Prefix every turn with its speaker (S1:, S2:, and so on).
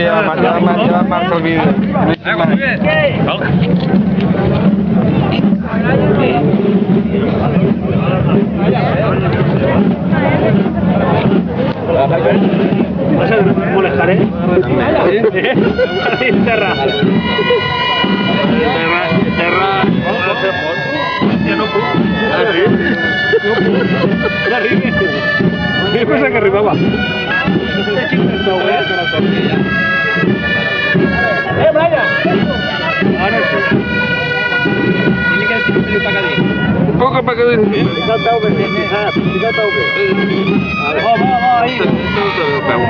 S1: lleva marca el vídeo.
S2: ¿Vas a molestar, eh? Terra. Ja no puc. Ja arriba. Què passa que arribava? Brian! Ara sí. Dile que tienes pelo para acá.
S1: Un poco para que den.
S2: Fica el peu bé, fica el peu bé. Va, ahí.
S1: No se ve el peu.